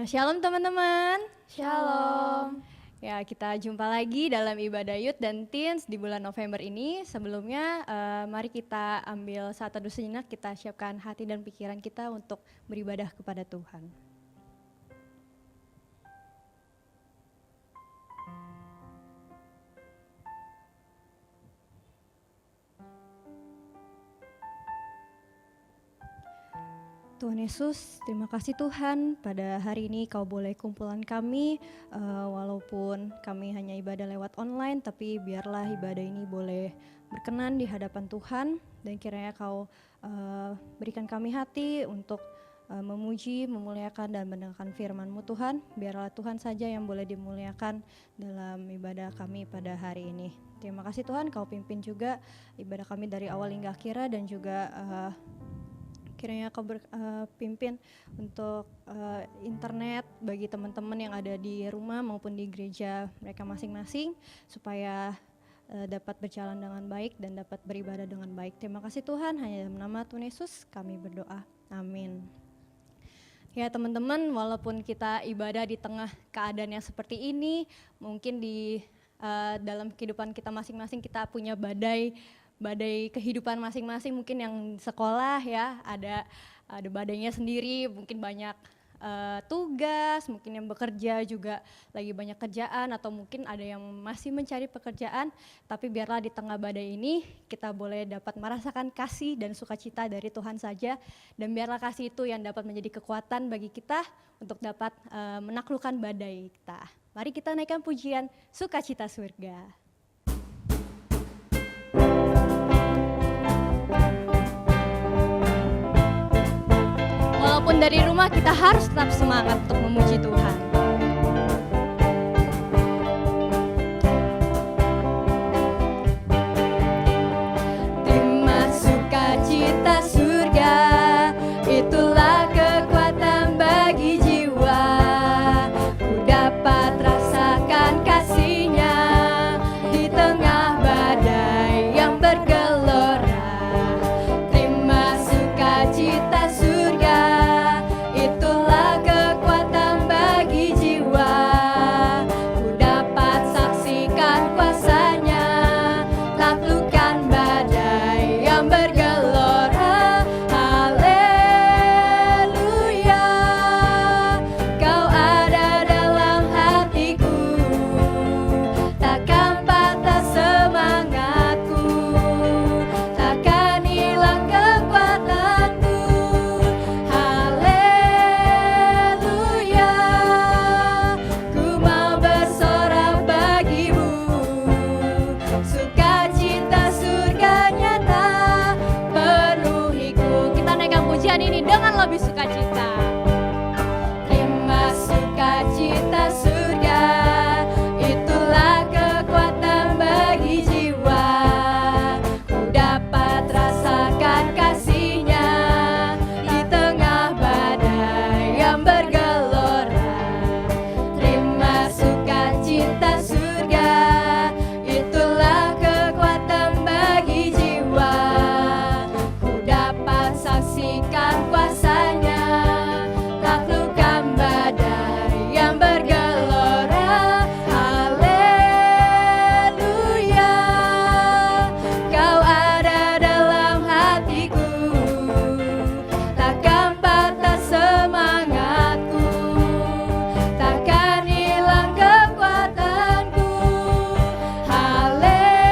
Shalom teman-teman. Shalom. Ya, kita jumpa lagi dalam ibadah Youth dan Teens di bulan November ini. Sebelumnya, mari kita ambil saat teduh sejenak, kita siapkan hati dan pikiran kita untuk beribadah kepada Tuhan. Tuhan Yesus, terima kasih Tuhan, pada hari ini Kau boleh kumpulan kami, walaupun kami hanya ibadah lewat online, tapi biarlah ibadah ini boleh berkenan di hadapan Tuhan, dan kiranya Kau berikan kami hati untuk memuji, memuliakan, dan mendengarkan firman-Mu Tuhan. Biarlah Tuhan saja yang boleh dimuliakan dalam ibadah kami pada hari ini. Terima kasih Tuhan, Kau pimpin juga ibadah kami dari awal hingga akhir, dan juga kiranya Kau pimpin untuk internet bagi teman-teman yang ada di rumah maupun di gereja mereka masing-masing, supaya dapat berjalan dengan baik dan dapat beribadah dengan baik. Terima kasih Tuhan, hanya dalam nama Tuhan Yesus kami berdoa, amin. Ya teman-teman, walaupun kita ibadah di tengah keadaan yang seperti ini, mungkin di dalam kehidupan kita masing-masing kita punya badai kehidupan masing-masing, mungkin yang sekolah ya ada badainya sendiri, mungkin banyak tugas, mungkin yang bekerja juga lagi banyak kerjaan, atau mungkin ada yang masih mencari pekerjaan. Tapi biarlah di tengah badai ini kita boleh dapat merasakan kasih dan sukacita dari Tuhan saja, dan biarlah kasih itu yang dapat menjadi kekuatan bagi kita untuk dapat menaklukkan badai kita. Mari kita naikkan pujian Sukacita Surga. Walaupun dari rumah kita harus tetap semangat untuk memuji Tuhan. Terima sukacita surga, itulah kekuatan bagi jiwa. Ku dapat rasakan kasih-Nya di tengah badai yang bergelora. Terima sukacita surga, itulah kekuatan bagi jiwa. Ku dapat saksikan kuasa-Nya, taklukkan badai yang bergelora. Haleluya, Kau ada dalam hatiku, takkan patah semangatku, takkan hilang kekuatanku. Haleluya, ku mau bersorak bagimu, sukacita surga nyata penuhiku. Kita naikkan pujian ini dengan lebih sukacita. Terima sukacita surga, itulah kekuatan bagi jiwa. Ku dapat rasakan kasih-Nya di tengah badai yang bergelora. Terima sukacita surga, itulah kekuatan bagi jiwa. Ku dapat saksikan kuasa-Nya, taklukkan badai yang bergelora. Haleluya, Kau ada dalam hatiku, takkan patah semangatku, takkan hilang kekuatanku. Haleluya,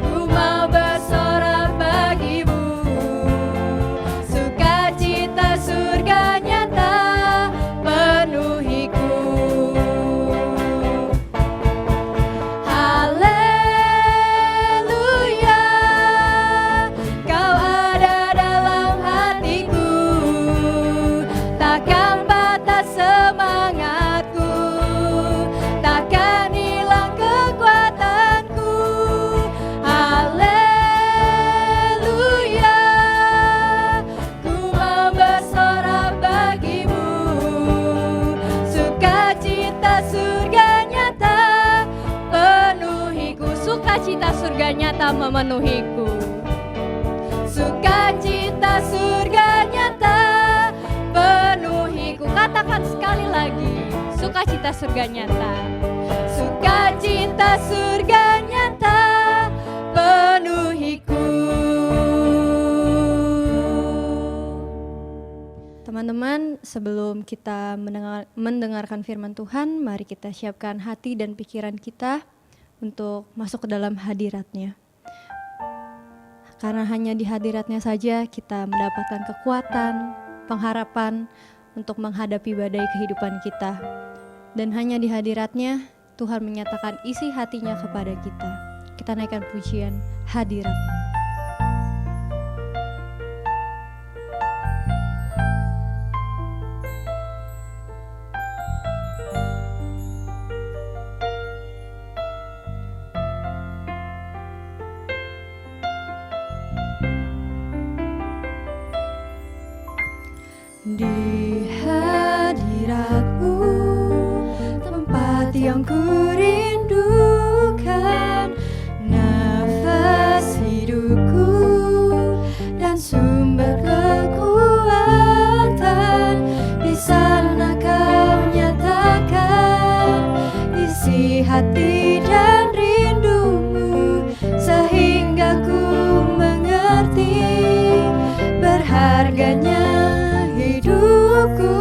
ku mau bersorak bagimu, sukacita surga nyata penuhiku. Haleluya, Kau ada dalam hatiku, takkan patah semangatku, takkan hilang kekuatanku. Haleluya, ku mau bersorak bagimu, sukacita surga nyata penuhiku. Sukacita surga nyata memenuhiku, sukacita surga nyata sukacita surga nyata. Sukacita surga nyata penuhiku. Teman-teman, sebelum kita mendengarkan firman Tuhan, mari kita siapkan hati dan pikiran kita untuk masuk ke dalam hadirat-Nya. Karena hanya di hadirat-Nya saja kita mendapatkan kekuatan, pengharapan untuk menghadapi badai kehidupan kita. Dan hanya di hadirat-Nya Tuhan menyatakan isi hatinya kepada kita. Kita naikkan pujian hadirat. Di hadirat-Mu, tempat yang ku rindukan, nafas hidupku dan sumber kekuatan. Di sana Kau nyatakan isi hati dan rindumu, sehingga ku mengerti berharganya hidupku.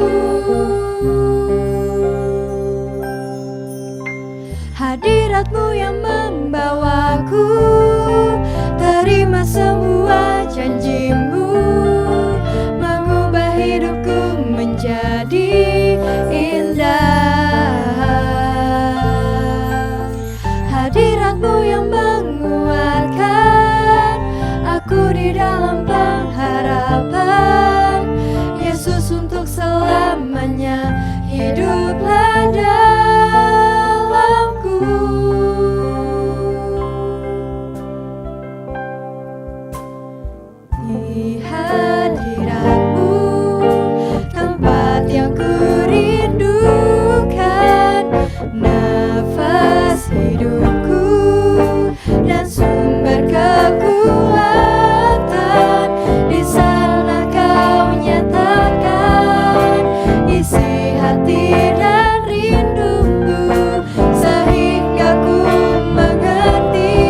Hadirat-Mu yang membawaku, terima semua janji-Mu, mengubah hidupku menjadi indah. Hadirat-Mu yang menguatkan aku di dalam pengharapan. Yesus, untuk selamanya hiduplah dalamku. Di hadirat-Mu, tempat yang ku rindukan, nafas hidupku dan sumber kekuatan. Di sana Kau nyatakan isi hati dan rindumu, sehingga ku mengerti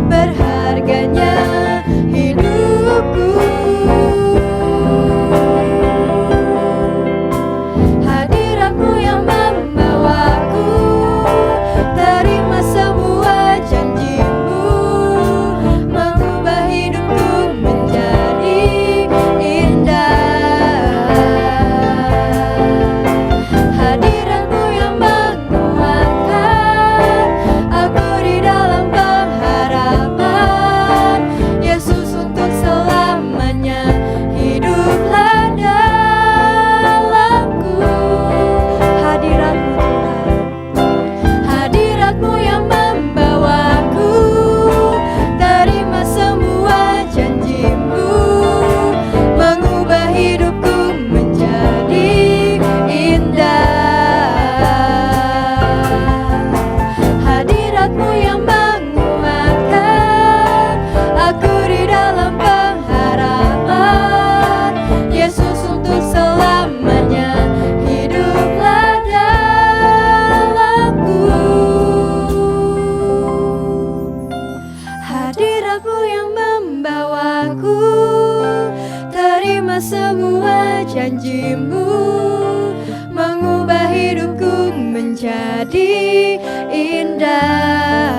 berharganya hidupku. Hadirat-Mu yang membawaku, terima semua janji-Mu, mengubah hidupku menjadi indah. Hadirat-Mu yang menguatkan aku di dalam pengharapan. Yesus, untuk selamanya hiduplah dalamku. Hadirat-Mu Tuhan, hadirat-Mu yang membawaku, terima semua janji-Mu, mengubah hidupku menjadi indah. Hadirat-Mu yang menguatkan aku di dalam pengharapan. Yesus, untuk selamanya hiduplah dalamku. Hadirat-Mu yang membawaku, terima semua janji-Mu, mengubah hidupku menjadi indah.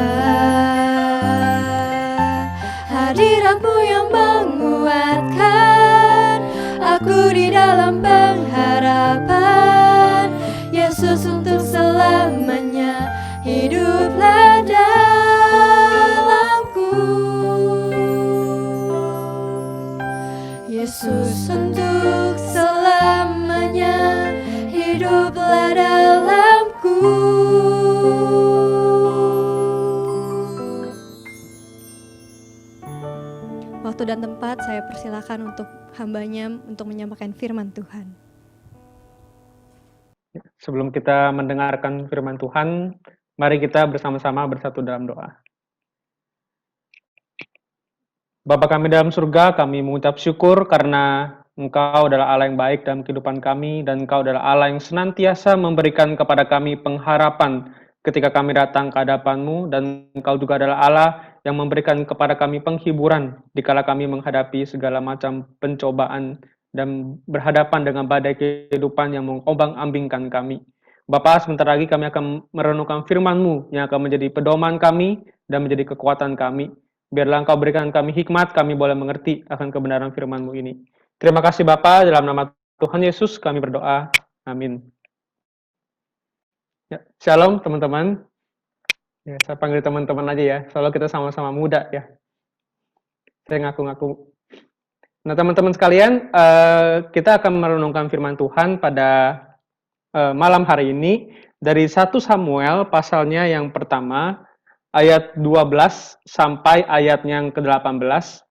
Hadirat-Mu yang menguatkan aku di dalam pengharapan. Yesus, untuk selamanya hiduplah dalamku. Yesus, untuk selamanya hiduplah dalamku. Waktu dan tempat saya persilakan untuk hamba-Nya untuk menyampaikan firman Tuhan. Sebelum kita mendengarkan firman Tuhan, mari kita bersama-sama bersatu dalam doa. Bapa kami dalam surga, kami mengucap syukur karena Engkau adalah Allah yang baik dalam kehidupan kami, dan Engkau adalah Allah yang senantiasa memberikan kepada kami pengharapan ketika kami datang ke hadapan-Mu, dan Engkau juga adalah Allah yang memberikan kepada kami penghiburan dikala kami menghadapi segala macam pencobaan dan berhadapan dengan badai kehidupan yang mengombang-ambingkan kami. Bapa, sebentar lagi kami akan merenungkan firman-Mu yang akan menjadi pedoman kami dan menjadi kekuatan kami. Biarlah Engkau berikan kami hikmat, kami boleh mengerti akan kebenaran firman-Mu ini. Terima kasih Bapa, dalam nama Tuhan Yesus kami berdoa. Amin. Ya, shalom teman-teman. Ya, saya panggil teman-teman aja ya, soalnya kita sama-sama muda ya. Saya ngaku-ngaku. Nah teman-teman sekalian, kita akan merenungkan firman Tuhan pada malam hari ini dari 1 Samuel pasalnya yang pertama, ayat 12 sampai ayat yang ke-18.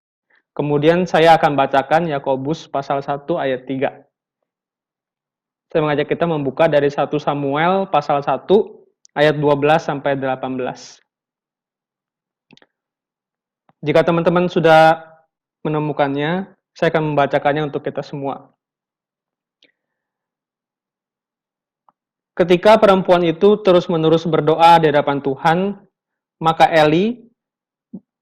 Kemudian saya akan bacakan Yakobus pasal 1 ayat 3. Saya mengajak kita membuka dari 1 Samuel pasal 1 ayat 12 sampai 18. Jika teman-teman sudah menemukannya, saya akan membacakannya untuk kita semua. Ketika perempuan itu terus-menerus berdoa di hadapan Tuhan, maka Eli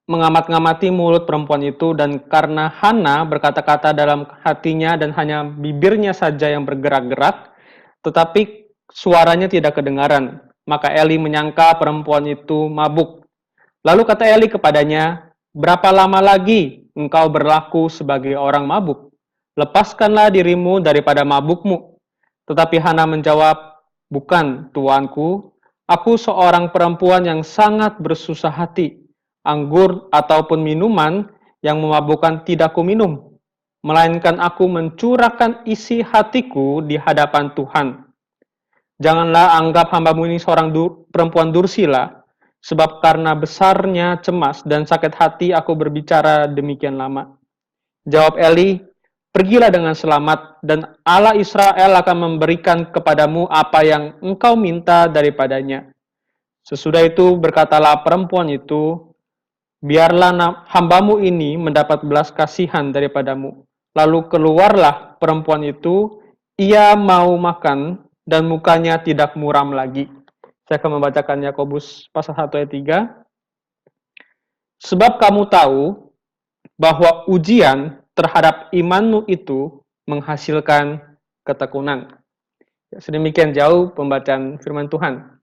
mengamat-ngamati mulut perempuan itu, dan karena Hana berkata-kata dalam hatinya dan hanya bibirnya saja yang bergerak-gerak, tetapi suaranya tidak kedengaran, maka Eli menyangka perempuan itu mabuk. Lalu kata Eli kepadanya, "Berapa lama lagi engkau berlaku sebagai orang mabuk? Lepaskanlah dirimu daripada mabukmu." Tetapi Hana menjawab, "Bukan, tuanku, aku seorang perempuan yang sangat bersusah hati. Anggur ataupun minuman yang memabukkan tidak kuminum, melainkan aku mencurahkan isi hatiku di hadapan Tuhan. Janganlah anggap hambamu ini seorang perempuan dursila, sebab karena besarnya cemas dan sakit hati aku berbicara demikian lama." Jawab Eli, "Pergilah dengan selamat, dan Allah Israel akan memberikan kepadamu apa yang engkau minta daripadanya." Sesudah itu berkatalah perempuan itu, "Biarlah hambamu ini mendapat belas kasihan daripadamu." Lalu keluarlah perempuan itu, ia mau makan, dan mukanya tidak muram lagi. Saya akan membacakan Yakobus pasal 1 ayat 3. "Sebab kamu tahu bahwa ujian terhadap imanmu itu menghasilkan ketekunan." Sedemikian jauh pembacaan firman Tuhan.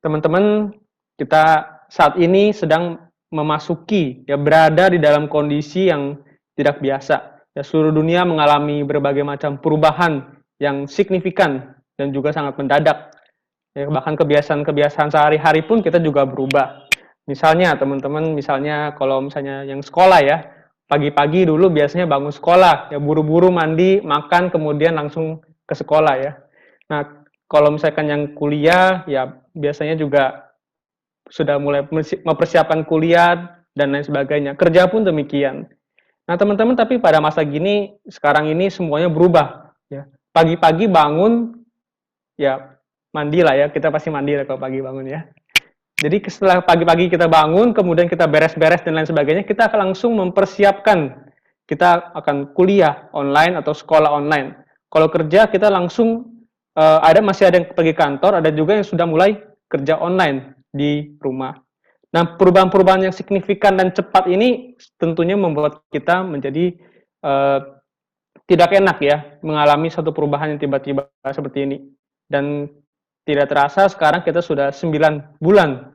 Teman-teman, kita saat ini sedang memasuki, berada di dalam kondisi yang tidak biasa. Seluruh dunia mengalami berbagai macam perubahan yang signifikan dan juga sangat mendadak. Bahkan kebiasaan-kebiasaan sehari-hari pun kita juga berubah. Misalnya teman-teman, kalau misalnya yang sekolah ya, pagi-pagi dulu biasanya bangun sekolah, buru-buru mandi, makan, kemudian langsung ke sekolah ya. Nah, kalau misalkan yang kuliah, ya biasanya juga sudah mulai mempersiapkan kuliah dan lain sebagainya. Kerja pun demikian. Nah, teman-teman, tapi pada masa gini, sekarang ini semuanya berubah. Ya. Pagi-pagi bangun, ya mandi lah ya. Kita pasti mandi lah kalau pagi bangun ya. Jadi setelah pagi-pagi kita bangun, kemudian kita beres-beres dan lain sebagainya, kita akan langsung mempersiapkan. Kita akan kuliah online atau sekolah online. Kalau kerja, kita langsung masih ada yang pergi kantor, ada juga yang sudah mulai kerja online di rumah. Nah, perubahan-perubahan yang signifikan dan cepat ini tentunya membuat kita menjadi tidak enak ya, mengalami satu perubahan yang tiba-tiba seperti ini. Dan tidak terasa sekarang kita sudah 9 bulan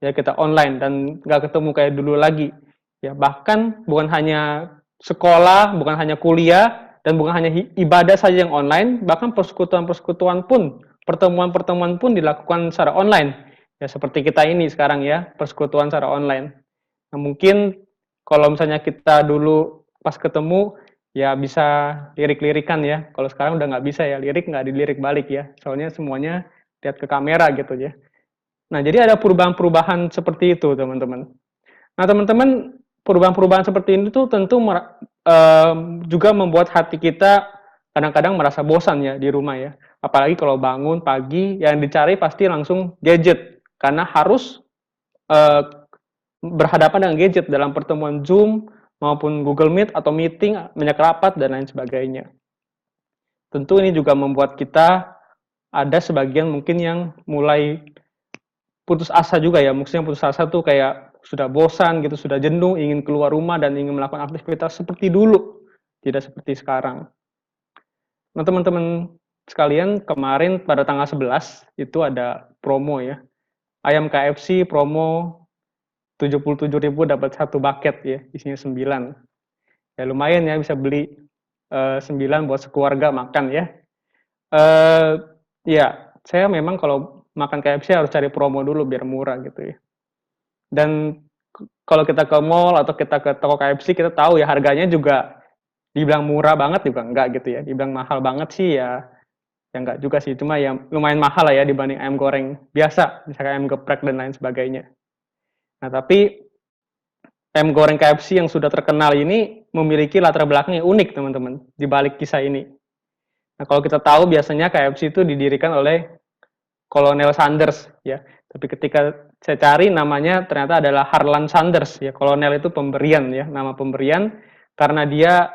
ya kita online dan nggak ketemu kayak dulu lagi. Ya, bahkan bukan hanya sekolah, bukan hanya kuliah, dan bukan hanya ibadah saja yang online, bahkan persekutuan-persekutuan pun, pertemuan-pertemuan pun dilakukan secara online. Ya seperti kita ini sekarang ya, persekutuan secara online. Nah, mungkin kalau misalnya kita dulu pas ketemu, ya bisa lirik-lirikan ya. Kalau sekarang udah nggak bisa ya, lirik nggak dilirik balik ya. Soalnya semuanya lihat ke kamera gitu ya. Nah, jadi ada perubahan-perubahan seperti itu, teman-teman. Nah, teman-teman, perubahan-perubahan seperti ini tuh tentu juga membuat hati kita kadang-kadang merasa bosan ya di rumah ya. Apalagi kalau bangun pagi, yang dicari pasti langsung gadget. Karena harus berhadapan dengan gadget dalam pertemuan Zoom, maupun Google Meet atau meeting, banyak rapat, dan lain sebagainya. Tentu ini juga membuat kita ada sebagian mungkin yang mulai putus asa juga ya. Maksudnya putus asa tuh kayak sudah bosan gitu, sudah jenuh, ingin keluar rumah dan ingin melakukan aktivitas seperti dulu, tidak seperti sekarang. Nah, teman-teman sekalian, kemarin pada tanggal 11 itu ada promo ya. Ayam KFC promo 77.000 dapat satu bucket ya, isinya 9. Ya lumayan ya, bisa beli 9 buat sekeluarga makan ya. Ya, saya memang kalau makan KFC harus cari promo dulu biar murah gitu ya. Dan kalau kita ke mall atau kita ke toko KFC, kita tahu ya harganya juga dibilang murah banget juga enggak gitu ya. Dibilang mahal banget sih ya, ya enggak juga sih. Cuma ya lumayan mahal lah ya dibanding ayam goreng biasa, misalkan ayam geprek dan lain sebagainya. Nah, tapi ayam goreng KFC yang sudah terkenal ini memiliki latar belakang yang unik, teman-teman, di balik kisah ini. Nah, kalau kita tahu biasanya KFC itu didirikan oleh Kolonel Sanders ya. Tapi ketika saya cari namanya ternyata adalah Harlan Sanders ya. Kolonel itu pemberian ya, nama pemberian karena dia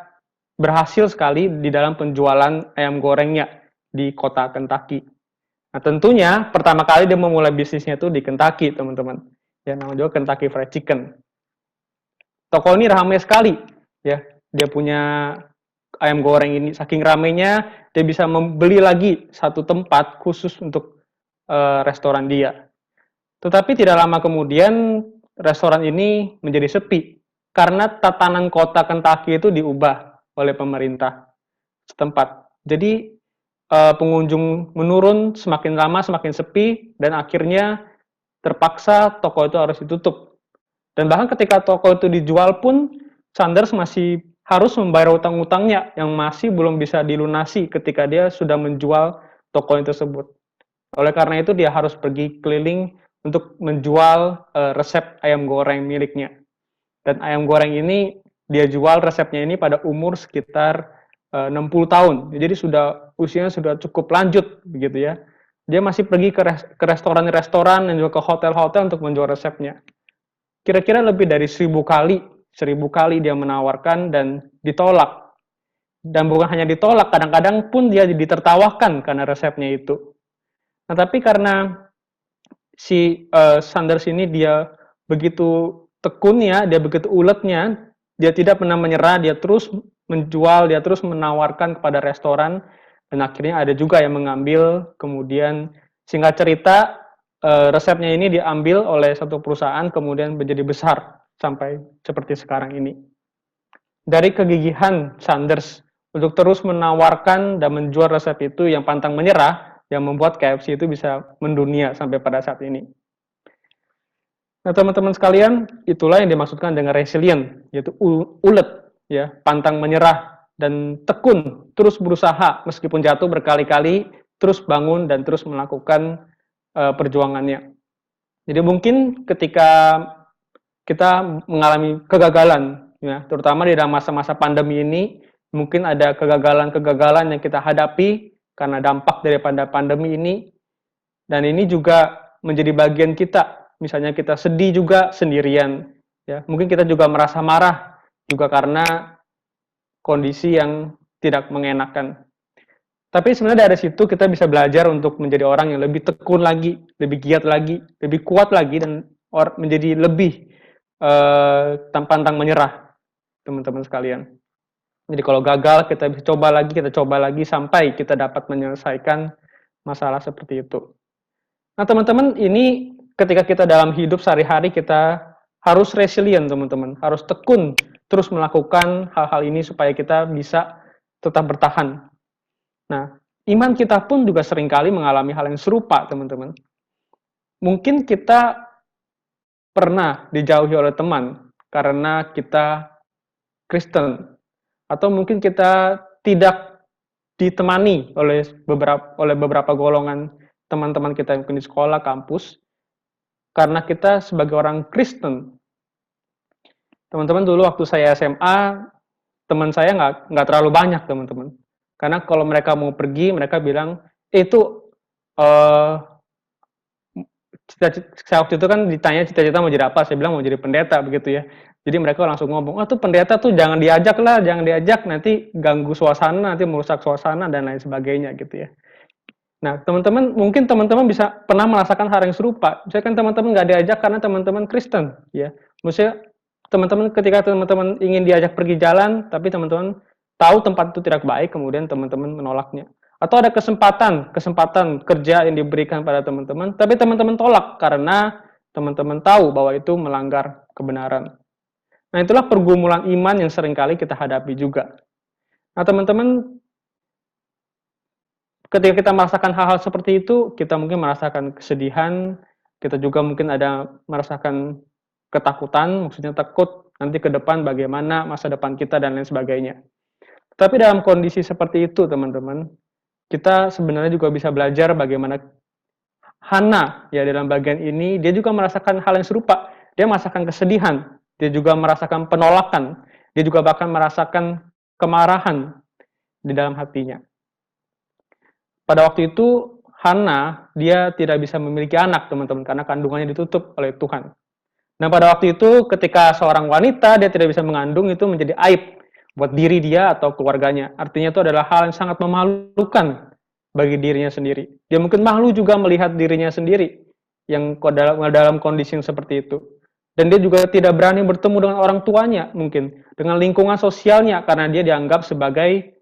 berhasil sekali di dalam penjualan ayam gorengnya di kota Kentucky. Nah, tentunya pertama kali dia memulai bisnisnya itu di Kentucky, teman-teman. Ya, namanya juga Kentucky Fried Chicken. Toko ini ramai sekali ya. Dia punya ayam goreng ini, saking ramainya dia bisa membeli lagi satu tempat khusus untuk restoran dia. Tetapi tidak lama kemudian restoran ini menjadi sepi karena tatanan kota Kentucky itu diubah oleh pemerintah setempat. Jadi pengunjung menurun, semakin lama semakin sepi, dan akhirnya terpaksa toko itu harus ditutup. Dan bahkan ketika toko itu dijual pun, Sanders masih harus membayar utang-utangnya yang masih belum bisa dilunasi ketika dia sudah menjual toko tersebut. Oleh karena itu dia harus pergi keliling untuk menjual resep ayam goreng miliknya. Dan ayam goreng ini dia jual resepnya ini pada umur sekitar 60 tahun. Jadi usianya sudah cukup lanjut begitu ya. Dia masih pergi ke restoran-restoran dan juga ke hotel-hotel untuk menjual resepnya. Kira-kira lebih dari 1000 kali dia menawarkan dan ditolak. Dan bukan hanya ditolak, kadang-kadang pun dia ditertawakan karena resepnya itu. Nah, tapi karena si Sanders ini dia begitu tekunnya, dia begitu uletnya, dia tidak pernah menyerah, dia terus menjual, dia terus menawarkan kepada restoran, dan akhirnya ada juga yang mengambil. Kemudian singkat cerita, resepnya ini diambil oleh satu perusahaan, kemudian menjadi besar sampai seperti sekarang ini. Dari kegigihan Sanders untuk terus menawarkan dan menjual resep itu yang pantang menyerah, yang membuat KFC itu bisa mendunia sampai pada saat ini. Nah, teman-teman sekalian, itulah yang dimaksudkan dengan resilient, yaitu ulet, ya, pantang menyerah dan tekun, terus berusaha meskipun jatuh berkali-kali, terus bangun dan terus melakukan perjuangannya. Jadi mungkin ketika kita mengalami kegagalan, ya, terutama di dalam masa-masa pandemi ini, mungkin ada kegagalan-kegagalan yang kita hadapi karena dampak daripada pandemi ini, dan ini juga menjadi bagian kita. Misalnya kita sedih juga sendirian, ya. Mungkin kita juga merasa marah juga karena kondisi yang tidak mengenakan. Tapi sebenarnya dari situ kita bisa belajar untuk menjadi orang yang lebih tekun lagi, lebih giat lagi, lebih kuat lagi, dan menjadi lebih pantang menyerah, teman-teman sekalian. Jadi kalau gagal, kita bisa coba lagi sampai kita dapat menyelesaikan masalah seperti itu. Nah, teman-teman, ini ketika kita dalam hidup sehari-hari, kita harus resilient, teman-teman. Harus tekun terus melakukan hal-hal ini supaya kita bisa tetap bertahan. Nah, iman kita pun juga seringkali mengalami hal yang serupa, teman-teman. Mungkin kita pernah dijauhi oleh teman karena kita Kristen, atau mungkin kita tidak ditemani oleh beberapa golongan teman-teman kita yang di sekolah, kampus, karena kita sebagai orang Kristen. Teman-teman, dulu waktu saya SMA, teman saya nggak terlalu banyak, teman-teman. Karena kalau mereka mau pergi, mereka bilang, itu saya waktu itu kan ditanya cita-cita mau jadi apa, saya bilang mau jadi pendeta begitu ya. Jadi mereka langsung ngomong, tuh pendeta tuh jangan diajak lah, jangan diajak, nanti ganggu suasana, nanti merusak suasana, dan lain sebagainya gitu ya. Nah, teman-teman, mungkin teman-teman bisa pernah merasakan hal yang serupa. Misalkan teman-teman nggak diajak karena teman-teman Kristen, ya. Maksudnya, teman-teman ketika teman-teman ingin diajak pergi jalan, tapi teman-teman tahu tempat itu tidak baik, kemudian teman-teman menolaknya. Atau ada kesempatan kerja yang diberikan pada teman-teman, tapi teman-teman tolak karena teman-teman tahu bahwa itu melanggar kebenaran. Nah, itulah pergumulan iman yang seringkali kita hadapi juga. Nah, teman-teman, ketika kita merasakan hal-hal seperti itu, kita mungkin merasakan kesedihan, kita juga mungkin ada merasakan ketakutan, maksudnya takut nanti ke depan bagaimana masa depan kita dan lain sebagainya. Tapi dalam kondisi seperti itu, teman-teman, kita sebenarnya juga bisa belajar bagaimana Hana ya dalam bagian ini, dia juga merasakan hal yang serupa. Dia merasakan kesedihan, dia juga merasakan penolakan, dia juga bahkan merasakan kemarahan di dalam hatinya. Pada waktu itu, Hana, dia tidak bisa memiliki anak, teman-teman, karena kandungannya ditutup oleh Tuhan. Nah, pada waktu itu, ketika seorang wanita, dia tidak bisa mengandung, itu menjadi aib buat diri dia atau keluarganya. Artinya itu adalah hal yang sangat memalukan bagi dirinya sendiri. Dia mungkin malu juga melihat dirinya sendiri yang dalam kondisi yang seperti itu. Dan dia juga tidak berani bertemu dengan orang tuanya mungkin, dengan lingkungan sosialnya, karena dia dianggap sebagai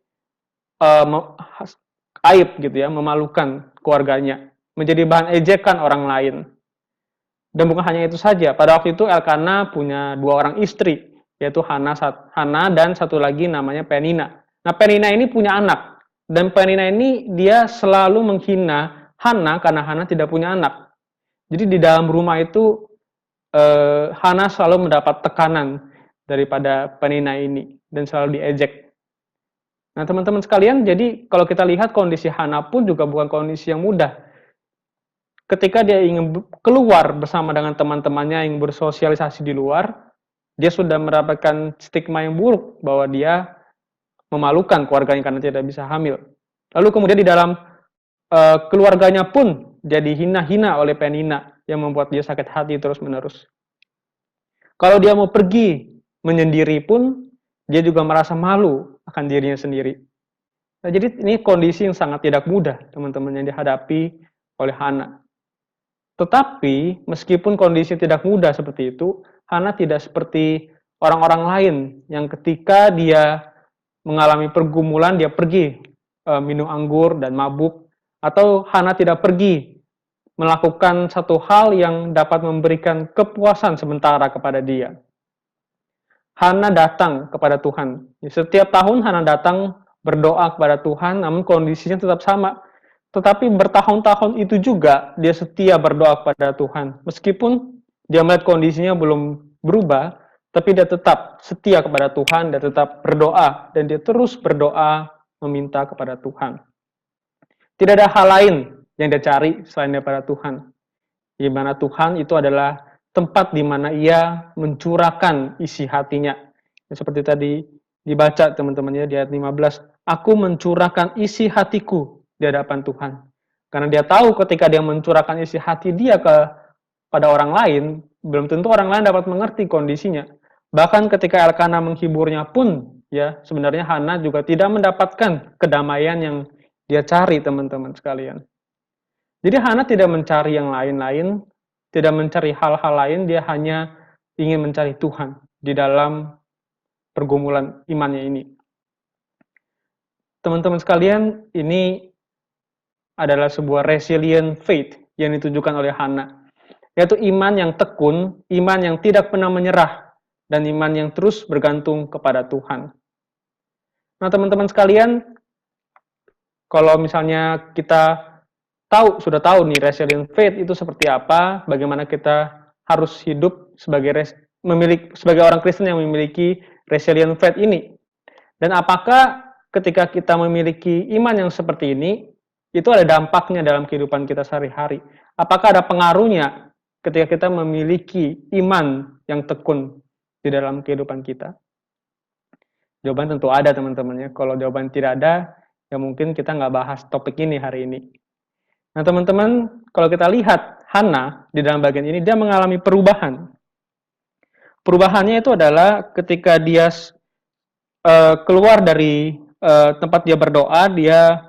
aib gitu ya, memalukan keluarganya, menjadi bahan ejekan orang lain. Dan bukan hanya itu saja, pada waktu itu Elkana punya 2 orang istri, yaitu Hana dan satu lagi namanya Penina. Nah, Penina ini punya anak, dan Penina ini dia selalu menghina Hana karena Hana tidak punya anak. Jadi di dalam rumah itu Hana selalu mendapat tekanan daripada Penina ini dan selalu diejek. Nah, teman-teman sekalian, jadi kalau kita lihat kondisi Hana pun juga bukan kondisi yang mudah. Ketika dia ingin keluar bersama dengan teman-temannya yang bersosialisasi di luar, dia sudah mendapatkan stigma yang buruk bahwa dia memalukan keluarganya karena tidak bisa hamil. Lalu kemudian di dalam keluarganya pun jadi hina-hina oleh Penina yang membuat dia sakit hati terus-menerus. Kalau dia mau pergi menyendiri pun, dia juga merasa malu akan dirinya sendiri. Nah, jadi ini kondisi yang sangat tidak mudah, teman-teman, yang dihadapi oleh Hana. Tetapi, meskipun kondisi tidak mudah seperti itu, Hana tidak seperti orang-orang lain yang ketika dia mengalami pergumulan, dia pergi minum anggur dan mabuk, atau Hana tidak pergi melakukan satu hal yang dapat memberikan kepuasan sementara kepada dia. Hana datang kepada Tuhan. Setiap tahun Hana datang berdoa kepada Tuhan, namun kondisinya tetap sama. Tetapi bertahun-tahun itu juga dia setia berdoa kepada Tuhan. Meskipun dia melihat kondisinya belum berubah, tapi dia tetap setia kepada Tuhan, dia tetap berdoa, dan dia terus berdoa meminta kepada Tuhan. Tidak ada hal lain yang dia cari selain daripada Tuhan. Di mana Tuhan itu adalah tempat di mana ia mencurahkan isi hatinya. Seperti tadi dibaca teman-temannya di ayat 15, aku mencurahkan isi hatiku di hadapan Tuhan. Karena dia tahu ketika dia mencurahkan isi hati dia pada orang lain, belum tentu orang lain dapat mengerti kondisinya. Bahkan ketika Elkana menghiburnya pun, ya sebenarnya Hana juga tidak mendapatkan kedamaian yang dia cari, teman-teman sekalian. Jadi Hana tidak mencari yang lain-lain, tidak mencari hal-hal lain, dia hanya ingin mencari Tuhan di dalam pergumulan imannya ini. Teman-teman sekalian, ini adalah sebuah resilient faith yang ditujukan oleh Hana, yaitu iman yang tekun, iman yang tidak pernah menyerah, dan iman yang terus bergantung kepada Tuhan. Nah, teman-teman sekalian, kalau misalnya kita sudah tahu nih resilient faith itu seperti apa, bagaimana kita harus hidup sebagai orang Kristen yang memiliki resilient faith ini. Dan apakah ketika kita memiliki iman yang seperti ini, itu ada dampaknya dalam kehidupan kita sehari-hari? Apakah ada pengaruhnya ketika kita memiliki iman yang tekun di dalam kehidupan kita? Jawaban tentu ada, teman-teman ya. Kalau jawaban tidak ada, ya mungkin kita nggak bahas topik ini hari ini. Nah, teman-teman, kalau kita lihat Hana di dalam bagian ini, dia mengalami perubahan. Perubahannya itu adalah ketika dia keluar dari tempat dia berdoa, dia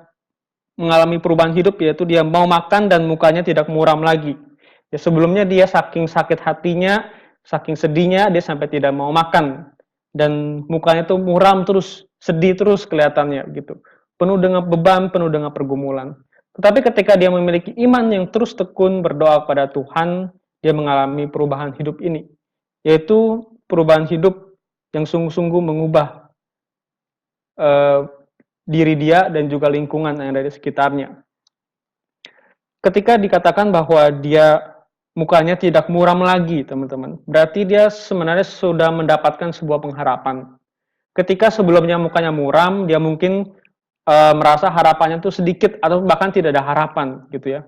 mengalami perubahan hidup, yaitu dia mau makan dan mukanya tidak muram lagi. Ya, sebelumnya dia saking sakit hatinya, saking sedihnya, dia sampai tidak mau makan. Dan mukanya tuh muram terus, sedih terus kelihatannya gitu. Penuh dengan beban, penuh dengan pergumulan. Tetapi ketika dia memiliki iman yang terus tekun berdoa kepada Tuhan, dia mengalami perubahan hidup ini. Yaitu perubahan hidup yang sungguh-sungguh mengubah diri dia dan juga lingkungan yang ada di sekitarnya. Ketika dikatakan bahwa dia mukanya tidak muram lagi, teman-teman, berarti dia sebenarnya sudah mendapatkan sebuah pengharapan. Ketika sebelumnya mukanya muram, dia mungkin merasa harapannya itu sedikit atau bahkan tidak ada harapan gitu ya.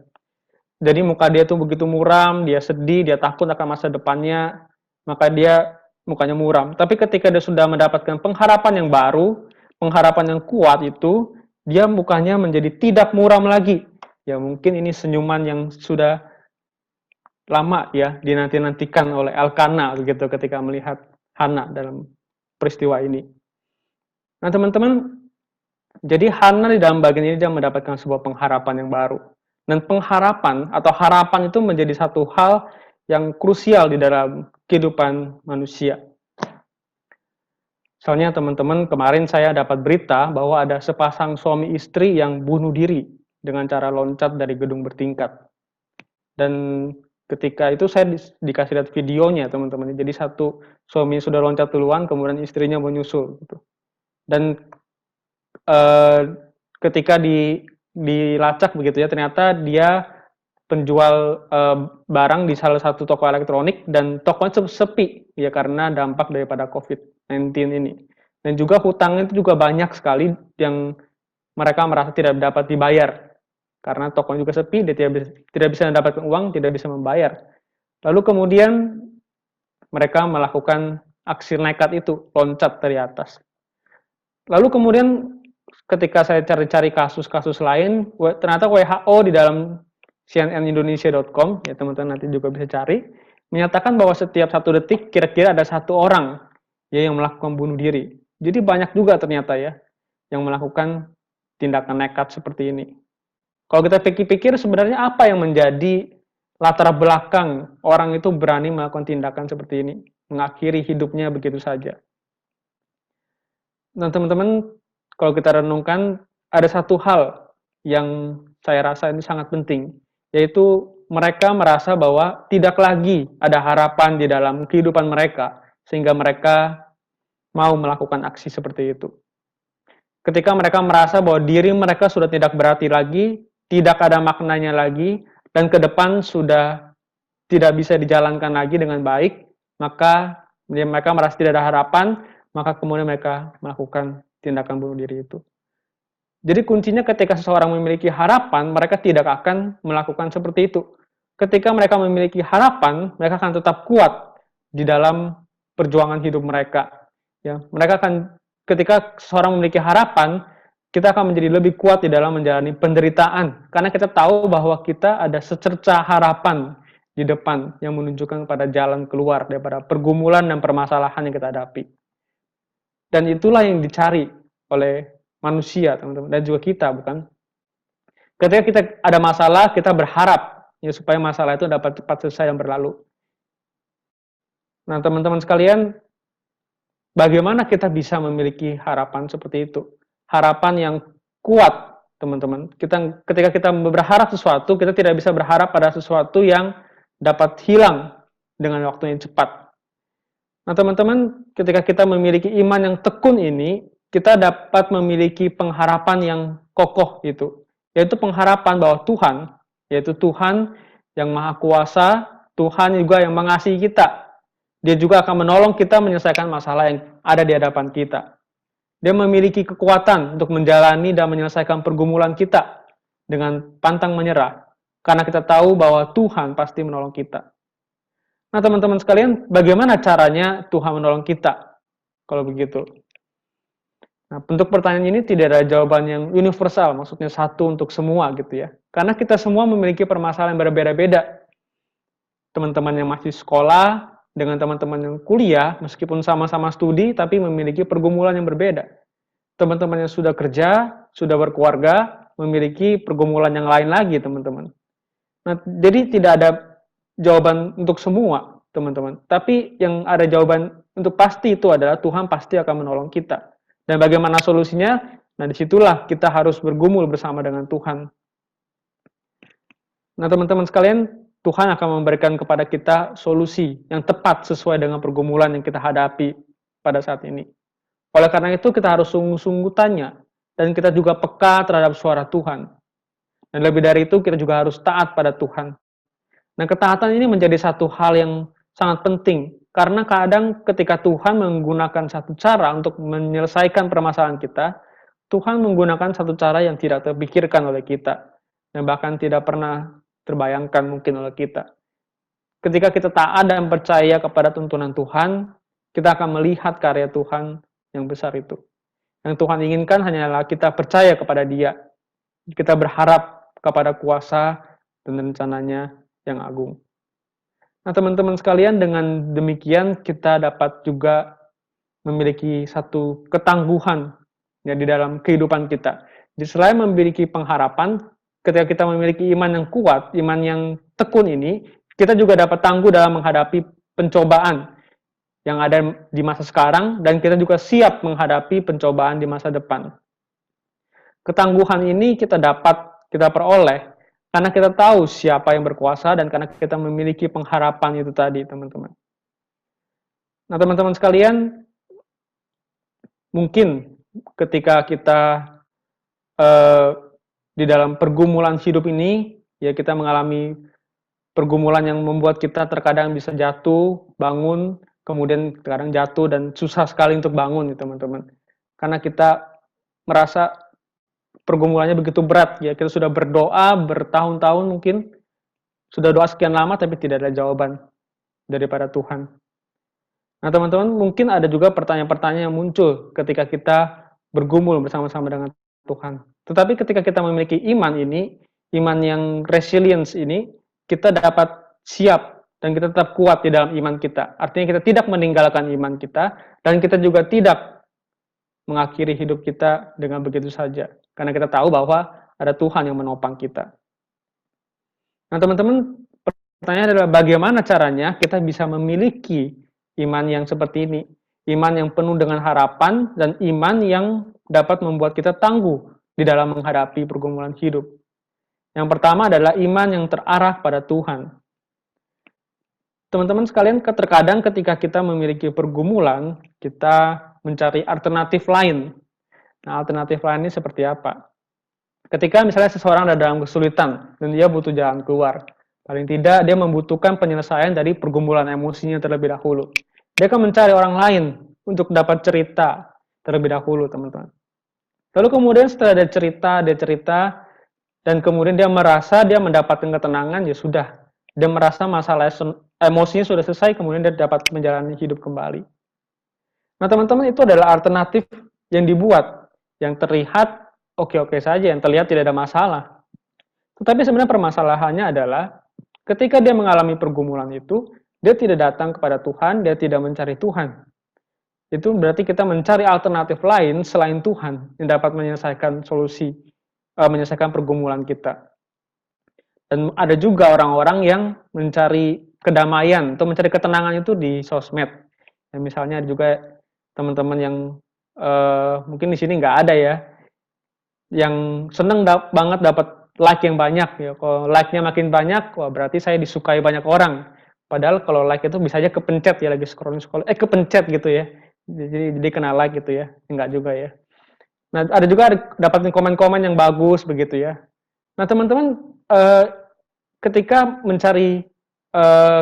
Jadi muka dia tuh begitu muram, dia sedih, dia takut akan masa depannya, maka dia mukanya muram. Tapi ketika dia sudah mendapatkan pengharapan yang baru, pengharapan yang kuat itu, dia mukanya menjadi tidak muram lagi. Ya mungkin ini senyuman yang sudah lama ya dinanti-nantikan oleh Elkana begitu ketika melihat Hana dalam peristiwa ini. Nah teman-teman, jadi Hana di dalam bagian ini dia mendapatkan sebuah pengharapan yang baru. Dan pengharapan atau harapan itu menjadi satu hal yang krusial di dalam kehidupan manusia. Soalnya teman-teman, kemarin saya dapat berita bahwa ada sepasang suami istri yang bunuh diri dengan cara loncat dari gedung bertingkat. Dan ketika itu saya dikasih lihat videonya teman-teman. Jadi satu suami sudah loncat duluan, kemudian istrinya menyusul. Gitu. Dan ketika dilacak begitu ya, ternyata dia penjual barang di salah satu toko elektronik dan tokonya sepi ya karena dampak daripada COVID-19 ini. Dan juga hutangnya itu juga banyak sekali yang mereka merasa tidak dapat dibayar karena tokonya juga sepi, dia tidak bisa mendapatkan uang, tidak bisa membayar. Lalu kemudian mereka melakukan aksi nekat itu, loncat dari atas. Lalu kemudian ketika saya cari-cari kasus-kasus lain, ternyata WHO di dalam cnnindonesia.com, ya teman-teman nanti juga bisa cari, menyatakan bahwa setiap 1 detik kira-kira ada 1 orang ya yang melakukan bunuh diri. Jadi banyak juga ternyata ya yang melakukan tindakan nekat seperti ini. Kalau kita pikir-pikir sebenarnya apa yang menjadi latar belakang orang itu berani melakukan tindakan seperti ini, mengakhiri hidupnya begitu saja. Nah teman-teman, kalau kita renungkan, ada satu hal yang saya rasa ini sangat penting, yaitu mereka merasa bahwa tidak lagi ada harapan di dalam kehidupan mereka, sehingga mereka mau melakukan aksi seperti itu. Ketika mereka merasa bahwa diri mereka sudah tidak berarti lagi, tidak ada maknanya lagi, dan ke depan sudah tidak bisa dijalankan lagi dengan baik, maka mereka merasa tidak ada harapan, maka kemudian mereka melakukan tindakan bunuh diri itu. Jadi kuncinya ketika seseorang memiliki harapan, mereka tidak akan melakukan seperti itu. Ketika mereka memiliki harapan, mereka akan tetap kuat di dalam perjuangan hidup mereka. Ya, mereka akan ketika seseorang memiliki harapan, kita akan menjadi lebih kuat di dalam menjalani penderitaan. Karena kita tahu bahwa kita ada secerca harapan di depan yang menunjukkan pada jalan keluar daripada pergumulan dan permasalahan yang kita hadapi. Dan itulah yang dicari oleh manusia, teman-teman, dan juga kita, bukan? Ketika kita ada masalah, kita berharap ya supaya masalah itu dapat cepat selesai dan berlalu. Nah, teman-teman sekalian, bagaimana kita bisa memiliki harapan seperti itu? Harapan yang kuat, teman-teman. Ketika kita berharap sesuatu, kita tidak bisa berharap pada sesuatu yang dapat hilang dengan waktu yang cepat. Nah, teman-teman, ketika kita memiliki iman yang tekun ini, kita dapat memiliki pengharapan yang kokoh itu, yaitu pengharapan bahwa Tuhan, yaitu Tuhan yang Maha Kuasa, Tuhan juga yang mengasihi kita. Dia juga akan menolong kita menyelesaikan masalah yang ada di hadapan kita. Dia memiliki kekuatan untuk menjalani dan menyelesaikan pergumulan kita dengan pantang menyerah, karena kita tahu bahwa Tuhan pasti menolong kita. Nah, teman-teman sekalian, bagaimana caranya Tuhan menolong kita? Kalau begitu. Nah, bentuk pertanyaan ini tidak ada jawaban yang universal, maksudnya satu untuk semua gitu ya. Karena kita semua memiliki permasalahan yang berbeda-beda. Teman-teman yang masih sekolah, dengan teman-teman yang kuliah, meskipun sama-sama studi, tapi memiliki pergumulan yang berbeda. Teman-teman yang sudah kerja, sudah berkeluarga, memiliki pergumulan yang lain lagi, teman-teman. Nah, jadi tidak ada jawaban untuk semua, teman-teman. Tapi yang ada jawaban untuk pasti itu adalah Tuhan pasti akan menolong kita. Dan bagaimana solusinya? Nah, disitulah kita harus bergumul bersama dengan Tuhan. Nah, teman-teman sekalian, Tuhan akan memberikan kepada kita solusi yang tepat sesuai dengan pergumulan yang kita hadapi pada saat ini. Oleh karena itu, kita harus sungguh-sungguh tanya, dan kita juga peka terhadap suara Tuhan. Dan lebih dari itu, kita juga harus taat pada Tuhan. Nah, ketaatan ini menjadi satu hal yang sangat penting, karena kadang ketika Tuhan menggunakan satu cara untuk menyelesaikan permasalahan kita, Tuhan menggunakan satu cara yang tidak terpikirkan oleh kita, dan bahkan tidak pernah terbayangkan mungkin oleh kita. Ketika kita taat dan percaya kepada tuntunan Tuhan, kita akan melihat karya Tuhan yang besar itu. Yang Tuhan inginkan hanyalah kita percaya kepada Dia. Kita berharap kepada kuasa dan rencananya yang agung. Nah, teman-teman sekalian, dengan demikian kita dapat juga memiliki satu ketangguhan ya, di dalam kehidupan kita. Jadi selain memiliki pengharapan, ketika kita memiliki iman yang kuat, iman yang tekun ini, kita juga dapat tangguh dalam menghadapi pencobaan yang ada di masa sekarang, dan kita juga siap menghadapi pencobaan di masa depan. Ketangguhan ini kita peroleh karena kita tahu siapa yang berkuasa dan karena kita memiliki pengharapan itu tadi, teman-teman. Nah, teman-teman sekalian, mungkin ketika kita di dalam pergumulan hidup ini, ya kita mengalami pergumulan yang membuat kita terkadang bisa jatuh, bangun, kemudian terkadang jatuh dan susah sekali untuk bangun, ya teman-teman. Karena kita merasa pergumulannya begitu berat, ya kita sudah berdoa bertahun-tahun mungkin, sudah doa sekian lama tapi tidak ada jawaban daripada Tuhan. Nah, teman-teman, mungkin ada juga pertanyaan-pertanyaan yang muncul ketika kita bergumul bersama-sama dengan Tuhan. Tetapi ketika kita memiliki iman ini, iman yang resilience ini, kita dapat siap dan kita tetap kuat di dalam iman kita. Artinya kita tidak meninggalkan iman kita, dan kita juga tidak mengakhiri hidup kita dengan begitu saja. Karena kita tahu bahwa ada Tuhan yang menopang kita. Nah, teman-teman, pertanyaan adalah bagaimana caranya kita bisa memiliki iman yang seperti ini, iman yang penuh dengan harapan dan iman yang dapat membuat kita tangguh di dalam menghadapi pergumulan hidup. Yang pertama adalah iman yang terarah pada Tuhan. Teman-teman sekalian, terkadang ketika kita memiliki pergumulan, kita mencari alternatif lain. Nah, alternatif lain ini seperti apa? Ketika misalnya seseorang ada dalam kesulitan dan dia butuh jalan keluar, paling tidak dia membutuhkan penyelesaian dari pergumulan emosinya terlebih dahulu. Dia akan mencari orang lain untuk dapat cerita terlebih dahulu, teman-teman. Lalu kemudian setelah dia cerita, dan kemudian dia merasa dia mendapatkan ketenangan, ya sudah. Dia merasa masalah emosinya sudah selesai, kemudian dia dapat menjalani hidup kembali. Nah, teman-teman, itu adalah alternatif yang dibuat, yang terlihat oke-oke saja, yang terlihat tidak ada masalah. Tetapi sebenarnya permasalahannya adalah ketika dia mengalami pergumulan itu, dia tidak datang kepada Tuhan, dia tidak mencari Tuhan. Itu berarti kita mencari alternatif lain selain Tuhan yang dapat menyelesaikan menyelesaikan pergumulan kita. Dan ada juga orang-orang yang mencari kedamaian atau mencari ketenangan itu di sosmed. Ya, misalnya juga teman-teman yang mungkin di sini nggak ada ya, yang seneng banget dapat like yang banyak ya. Kalau like-nya makin banyak, wah berarti saya disukai banyak orang. Padahal kalau like itu bisa aja kepencet ya, lagi scrolling kepencet gitu ya. Jadi kena like gitu ya. Enggak juga ya. Nah, ada juga dapatin komen-komen yang bagus begitu ya. Nah, teman-teman, ketika mencari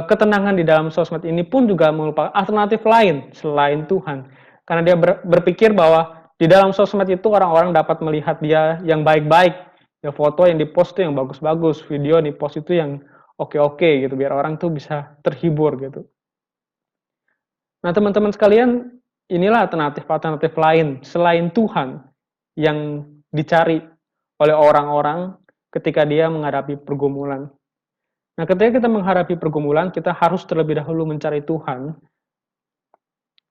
ketenangan di dalam sosmed ini pun juga merupakan alternatif lain selain Tuhan. Karena dia berpikir bahwa di dalam sosmed itu orang-orang dapat melihat dia yang baik-baik, ya foto yang dipost itu yang bagus-bagus, video yang dipost itu yang oke-oke gitu, biar orang tuh bisa terhibur gitu. Nah, teman-teman sekalian, inilah alternatif-alternatif lain selain Tuhan yang dicari oleh orang-orang ketika dia menghadapi pergumulan. Nah, ketika kita menghadapi pergumulan, kita harus terlebih dahulu mencari Tuhan.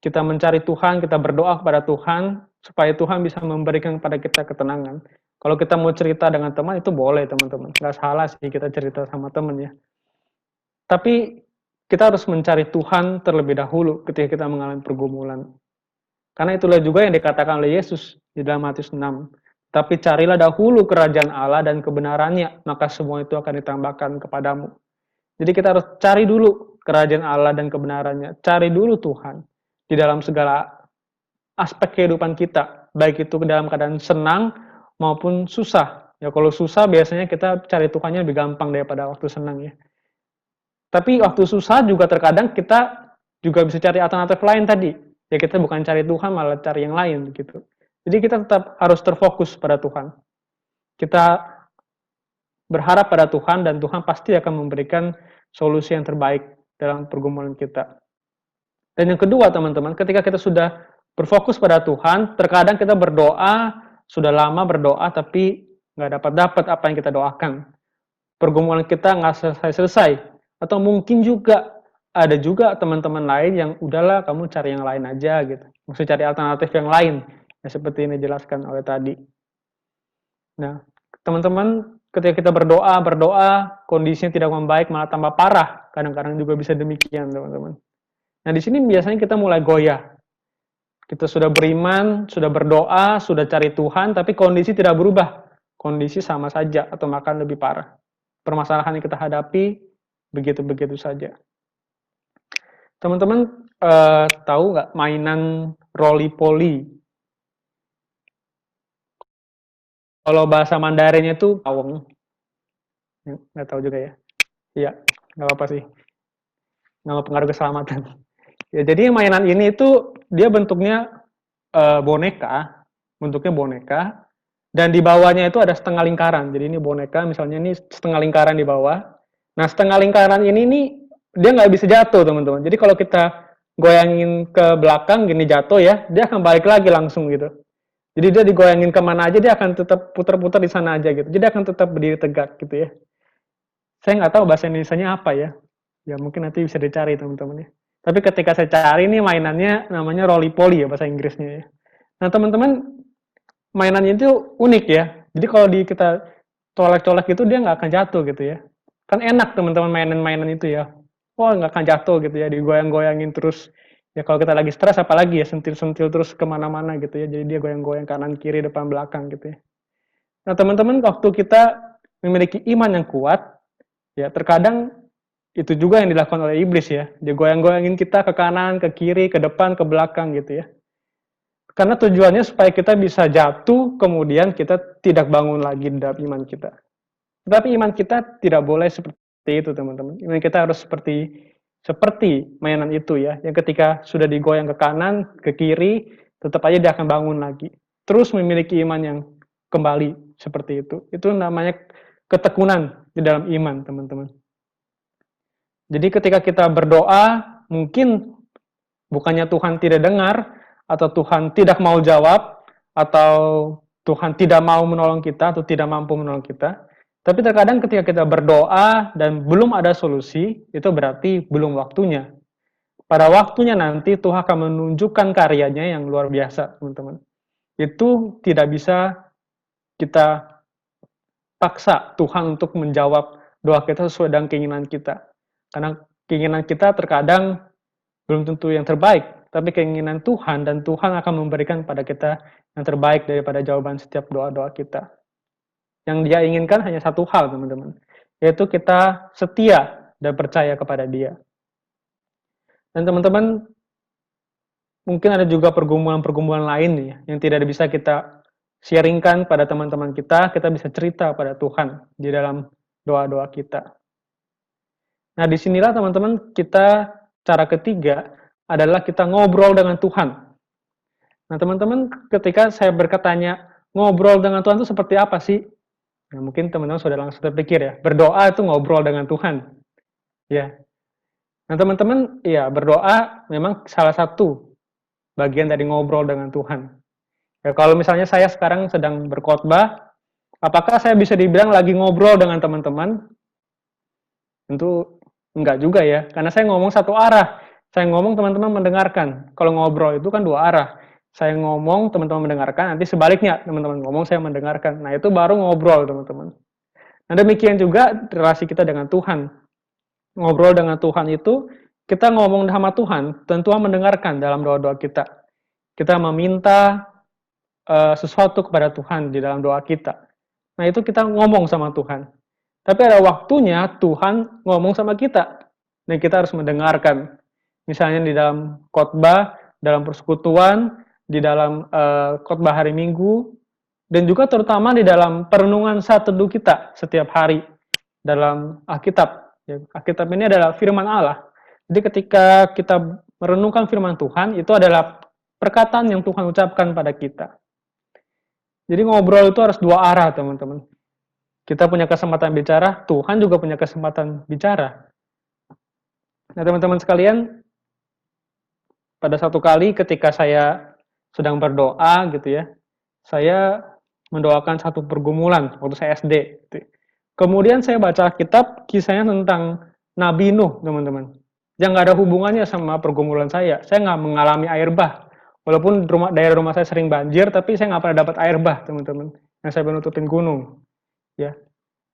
Kita mencari Tuhan, kita berdoa kepada Tuhan, supaya Tuhan bisa memberikan kepada kita ketenangan. Kalau kita mau cerita dengan teman, itu boleh teman-teman. Nggak salah sih kita cerita sama teman ya. Tapi kita harus mencari Tuhan terlebih dahulu ketika kita mengalami pergumulan. Karena itulah juga yang dikatakan oleh Yesus di dalam Matius 6. Tapi carilah dahulu kerajaan Allah dan kebenarannya, maka semua itu akan ditambahkan kepadamu. Jadi kita harus cari dulu kerajaan Allah dan kebenarannya. Cari dulu Tuhan di dalam segala aspek kehidupan kita. Baik itu dalam keadaan senang maupun susah. Ya kalau susah biasanya kita cari Tuhannya lebih gampang daripada waktu senang ya. Tapi waktu susah juga terkadang kita juga bisa cari alternatif lain tadi. Ya kita bukan cari Tuhan, malah cari yang lain gitu. Jadi kita tetap harus terfokus pada Tuhan. Kita berharap pada Tuhan dan Tuhan pasti akan memberikan solusi yang terbaik dalam pergumulan kita. Dan yang kedua teman-teman, ketika kita sudah berfokus pada Tuhan, terkadang kita berdoa, sudah lama berdoa tapi nggak dapat apa yang kita doakan. Pergumulan kita nggak selesai-selesai. Atau mungkin juga ada juga teman-teman lain yang udahlah kamu cari yang lain aja gitu. Maksudnya cari alternatif yang lain. Ya, seperti ini dijelaskan oleh tadi. Nah, teman-teman ketika kita berdoa, kondisinya tidak membaik malah tambah parah. Kadang-kadang juga bisa demikian, teman-teman. Nah, di sini biasanya kita mulai goyah. Kita sudah beriman, sudah berdoa, sudah cari Tuhan, tapi kondisi tidak berubah. Kondisi sama saja atau bahkan lebih parah. Permasalahan yang kita hadapi begitu-begitu saja. Teman-teman tahu nggak mainan roly-poly? Kalau bahasa Mandarinnya itu pawong. Nggak tahu juga ya. Iya, nggak apa-apa sih. Nggak pengaruh keselamatan. Ya, jadi mainan ini itu dia bentuknya boneka, dan di bawahnya itu ada setengah lingkaran. Jadi ini boneka, misalnya ini setengah lingkaran di bawah. Nah, setengah lingkaran ini nih dia nggak bisa jatuh, teman-teman. Jadi kalau kita goyangin ke belakang gini jatuh ya, dia akan balik lagi langsung gitu. Jadi dia digoyangin kemana aja dia akan tetap putar-putar di sana aja gitu. Jadi akan tetap berdiri tegak gitu ya. Saya nggak tahu bahasa Indonesianya apa ya. Ya mungkin nanti bisa dicari teman-teman ya. Tapi ketika saya cari nih mainannya namanya roly-poly ya bahasa Inggrisnya ya. Nah teman-teman mainannya itu unik ya. Jadi kalau kita colek-colek gitu dia nggak akan jatuh gitu ya. Kan enak teman-teman mainan-mainan itu ya. Wah nggak akan jatuh gitu ya, digoyang-goyangin terus. Ya kalau kita lagi stres apalagi ya sentil-sentil terus kemana-mana gitu ya. Jadi dia goyang-goyang kanan kiri depan belakang gitu ya. Nah teman-teman waktu kita memiliki iman yang kuat, ya terkadang itu juga yang dilakukan oleh iblis ya. Dia goyang-goyangin kita ke kanan, ke kiri, ke depan, ke belakang gitu ya. Karena tujuannya supaya kita bisa jatuh, kemudian kita tidak bangun lagi dalam iman kita. Tetapi iman kita tidak boleh seperti itu, teman-teman. Iman kita harus seperti mainan itu ya. Yang ketika sudah digoyang ke kanan, ke kiri, tetap aja dia akan bangun lagi. Terus memiliki iman yang kembali seperti itu. Itu namanya ketekunan di dalam iman, teman-teman. Jadi ketika kita berdoa, mungkin bukannya Tuhan tidak dengar, atau Tuhan tidak mau jawab, atau Tuhan tidak mau menolong kita, atau tidak mampu menolong kita. Tapi terkadang ketika kita berdoa dan belum ada solusi, itu berarti belum waktunya. Pada waktunya nanti Tuhan akan menunjukkan karyanya yang luar biasa, teman-teman. Itu tidak bisa kita paksa Tuhan untuk menjawab doa kita sesuai dengan keinginan kita. Karena keinginan kita terkadang belum tentu yang terbaik, tapi keinginan Tuhan dan Tuhan akan memberikan pada kita yang terbaik daripada jawaban setiap doa-doa kita. Yang Dia inginkan hanya satu hal, teman-teman, yaitu kita setia dan percaya kepada Dia. Dan teman-teman, mungkin ada juga pergumulan-pergumulan lain nih, yang tidak bisa kita sharingkan pada teman-teman kita bisa cerita pada Tuhan di dalam doa-doa kita. Nah, disinilah teman-teman cara ketiga adalah kita ngobrol dengan Tuhan. Nah, teman-teman ketika saya berkatanya ngobrol dengan Tuhan itu seperti apa sih? Nah, mungkin teman-teman sudah langsung terpikir ya, berdoa itu ngobrol dengan Tuhan. Ya. Nah, teman-teman, ya berdoa memang salah satu bagian dari ngobrol dengan Tuhan. Ya, kalau misalnya saya sekarang sedang berkhotbah, apakah saya bisa dibilang lagi ngobrol dengan teman-teman? Tentu enggak juga ya, karena saya ngomong satu arah. Saya ngomong teman-teman mendengarkan. Kalau ngobrol itu kan dua arah. Saya ngomong teman-teman mendengarkan, nanti sebaliknya teman-teman ngomong saya mendengarkan. Nah itu baru ngobrol teman-teman. Nah demikian juga relasi kita dengan Tuhan. Ngobrol dengan Tuhan itu kita ngomong sama Tuhan dan Tuhan mendengarkan dalam doa-doa kita. Kita meminta sesuatu kepada Tuhan di dalam doa kita. Nah itu kita ngomong sama Tuhan. Tapi ada waktunya Tuhan ngomong sama kita dan kita harus mendengarkan. Misalnya di dalam khotbah, dalam persekutuan, di dalam khotbah hari Minggu, dan juga terutama di dalam perenungan saat teduh kita setiap hari dalam Alkitab. Ya, Alkitab ini adalah firman Allah. Jadi ketika kita merenungkan firman Tuhan, itu adalah perkataan yang Tuhan ucapkan pada kita. Jadi ngobrol itu harus dua arah, teman-teman. Kita punya kesempatan bicara, Tuhan juga punya kesempatan bicara. Nah, teman-teman sekalian, pada satu kali ketika saya sedang berdoa gitu ya, saya mendoakan satu pergumulan waktu saya SD. Gitu. Kemudian saya baca kitab kisahnya tentang Nabi Nuh, teman-teman. Yang nggak ada hubungannya sama pergumulan saya. Saya nggak mengalami air bah. Walaupun daerah rumah saya sering banjir, tapi saya nggak pernah dapat air bah, teman-teman. Yang saya menutupin gunung. Ya,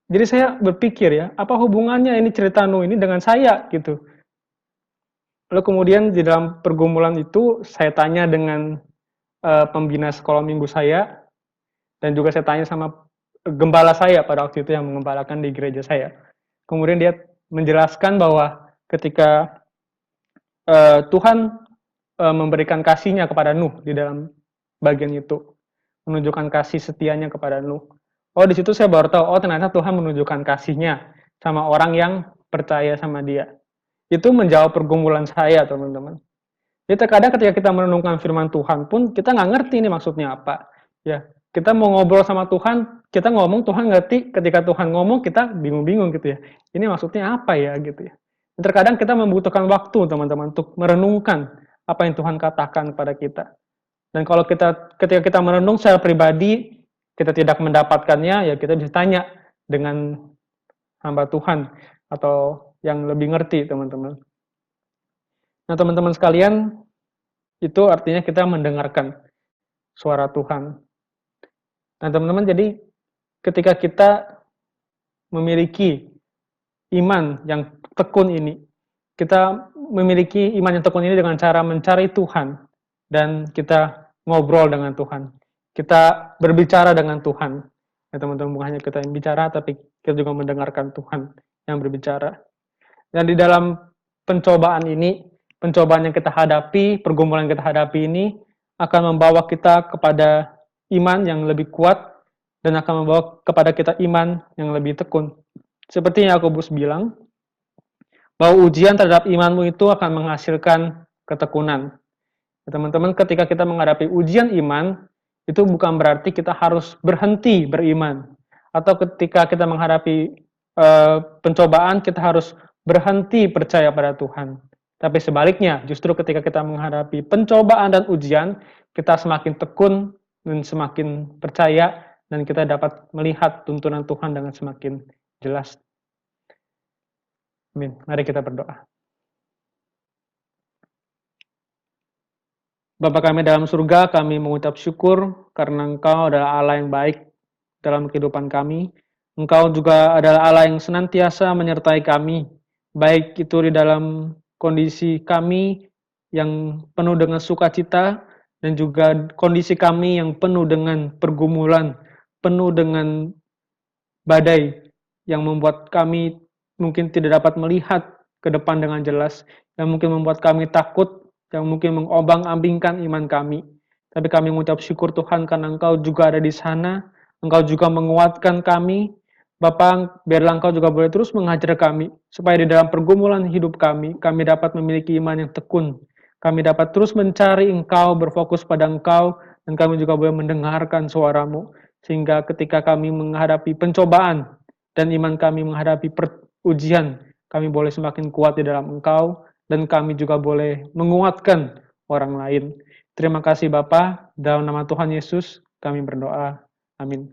jadi saya berpikir ya, apa hubungannya ini cerita Nuh ini dengan saya gitu. Lalu kemudian di dalam pergumulan itu saya tanya dengan pembina sekolah minggu saya, dan juga saya tanya sama gembala saya pada waktu itu yang mengembalakan di gereja saya. Kemudian dia menjelaskan bahwa ketika Tuhan memberikan kasihnya kepada Nuh di dalam bagian itu, menunjukkan kasih setianya kepada Nuh. Oh, di situ saya baru tahu, oh ternyata Tuhan menunjukkan kasihnya sama orang yang percaya sama dia. Itu menjawab pergumulan saya, teman-teman. Jadi terkadang ketika kita merenungkan firman Tuhan pun, kita nggak ngerti ini maksudnya apa. Ya, kita mau ngobrol sama Tuhan, kita ngomong, Tuhan ngerti. Ketika Tuhan ngomong, kita bingung-bingung gitu ya. Ini maksudnya apa ya gitu ya. Terkadang kita membutuhkan waktu, teman-teman, untuk merenungkan apa yang Tuhan katakan kepada kita. Dan kalau ketika kita merenung secara pribadi, kita tidak mendapatkannya, ya kita bisa tanya dengan hamba Tuhan atau yang lebih ngerti, teman-teman. Nah, teman-teman sekalian, itu artinya kita mendengarkan suara Tuhan. Nah, teman-teman, jadi ketika kita memiliki iman yang tekun ini, kita memiliki iman yang tekun ini dengan cara mencari Tuhan, dan kita ngobrol dengan Tuhan. Kita berbicara dengan Tuhan. Ya, teman-teman, bukan hanya kita yang bicara, tapi kita juga mendengarkan Tuhan yang berbicara. Dan di dalam pencobaan ini, pencobaan yang kita hadapi, pergumulan yang kita hadapi ini, akan membawa kita kepada iman yang lebih kuat, dan akan membawa kepada kita iman yang lebih tekun. Seperti yang Yakobus bilang, bahwa ujian terhadap imanmu itu akan menghasilkan ketekunan. Teman-teman, ketika kita menghadapi ujian iman, itu bukan berarti kita harus berhenti beriman. Atau ketika kita menghadapi pencobaan, kita harus berhenti percaya pada Tuhan. Tapi sebaliknya, justru ketika kita menghadapi pencobaan dan ujian, kita semakin tekun dan semakin percaya, dan kita dapat melihat tuntunan Tuhan dengan semakin jelas. Amin. Mari kita berdoa. Bapa kami dalam surga, kami mengucap syukur karena Engkau adalah Allah yang baik dalam kehidupan kami. Engkau juga adalah Allah yang senantiasa menyertai kami, baik itu di dalam kondisi kami yang penuh dengan sukacita, dan juga kondisi kami yang penuh dengan pergumulan, penuh dengan badai yang membuat kami mungkin tidak dapat melihat ke depan dengan jelas, yang mungkin membuat kami takut, yang mungkin mengobang-ambingkan iman kami. Tapi kami mengucap syukur Tuhan karena Engkau juga ada di sana, Engkau juga menguatkan kami. Bapa, biarlah Engkau juga boleh terus mengajar kami, supaya di dalam pergumulan hidup kami dapat memiliki iman yang tekun. Kami dapat terus mencari Engkau, berfokus pada Engkau, dan kami juga boleh mendengarkan suara-Mu. Sehingga ketika kami menghadapi pencobaan, dan iman kami menghadapi ujian, kami boleh semakin kuat di dalam Engkau, dan kami juga boleh menguatkan orang lain. Terima kasih Bapa, dalam nama Tuhan Yesus kami berdoa. Amin.